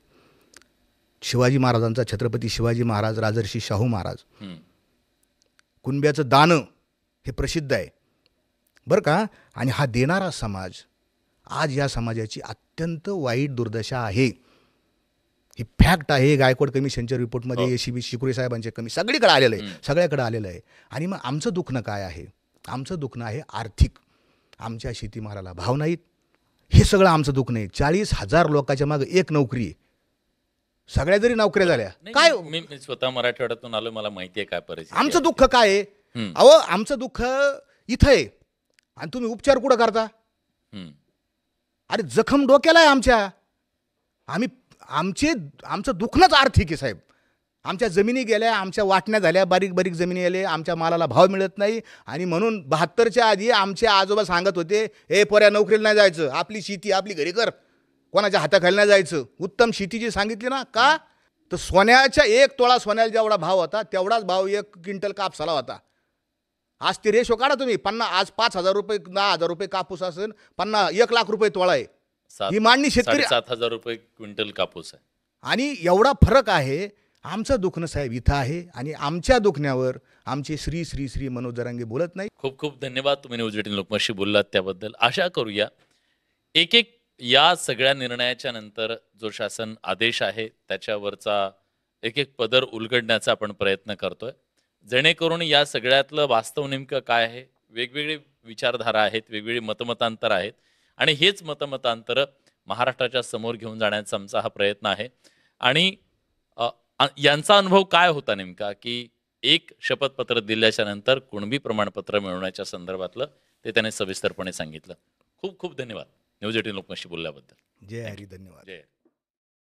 शिवाजी महाराजांचा, छत्रपती शिवाजी महाराज, राजर्षी शाहू महाराज, कुणब्याचं दानं हे प्रसिद्ध आहे बरं का. आणि हा देणारा समाज, आज या समाजाची अत्यंत वाईट दुर्दशा आहे. ही फॅक्ट आहे. गायकवाड कमिशनच्या रिपोर्टमध्ये ACB शिकुरे साहेबांचे कमी सगळीकडे आलेलं आहे, सगळ्याकडे आलेलं आहे. आणि मग आमचं दुखणं काय आहे? आमचं दुखणं आहे आर्थिक. आमच्या शेतीमालाला भाव नाहीत. हे सगळं आमचं दुखणं आहे. 40,000 लोकांच्या मागे एक नोकरी. सगळ्या जरी नोकऱ्या झाल्या काय? मी स्वतः मराठवाड्यातून आलो, मला माहिती आहे काय परिस्थिती. आमचं दुःख काय आहे? अहो, आमचं दुःख इथं आहे आणि तुम्ही उपचार कुठं करता? अरे, जखम डोक्याला आहे आमच्या. आमचं दुखणंच आर्थिक आहे साहेब. आमच्या जमिनी गेल्या, आमच्या वाटण्या झाल्या, बारीक बारीक जमिनी गेल्या, आमच्या मालाला भाव मिळत नाही. आणि म्हणून 72च्या आधी आमचे आजोबा सांगत होते, हे पोऱ्या नोकरीला नाही जायचं, आपली शेती आपली घरी कर, कोणाच्या हाताखाली नाही जायचं. उत्तम शेती जी सांगितली ना, का तर सोन्याच्या 1 तोळा सोन्याला जेवढा भाव होता तेवढाच भाव 1 क्विंटल कापसाला होता. आज ते रेशो काढा तुम्ही. आज 5,000 रुपये 10,000 रुपये कापूस असेल, 1 लाख रुपये तोळा आहे. ही मांडणी शेतकरी 7,000 रुपये क्विंटल कापूस आहे. आणि एवढा फरक आहे. आमचं दुखणं साहेब इथं आहे आणि आमच्या दुखण्यावर आमचे श्री श्री श्री मनोज जरांगे बोलत नाही. खूप खूप धन्यवाद, तुम्ही न्यूज 18 लोकमतशी बोललात त्याबद्दल. आशा करूया एक एक या सगळ्या निर्णयाच्या नंतर जो शासन आदेश आहे त्याच्यावरचा एक एक पदर उलगडण्याचा आपण प्रयत्न करतोय, जेणेकरून या सगळ्यातलं वास्तव नेमकं काय आहे. वेगवेगळी विचारधारा आहेत, वेगवेगळी मतमतांतर आहेत आणि हेच मतमतांतर महाराष्ट्राच्या समोर घेऊन जाण्याचा आमचा हा प्रयत्न आहे. आणि यांचा अनुभव काय होता नेमका, की एक शपथपत्र दिल्याच्या नंतर कुणबी प्रमाणपत्र मिळवण्याच्या संदर्भातलं ते त्याने सविस्तरपणे सांगितलं. खूप खूप धन्यवाद न्यूज 18 लोकमतशी बोलल्याबद्दल. जय हरी. धन्यवाद. जय.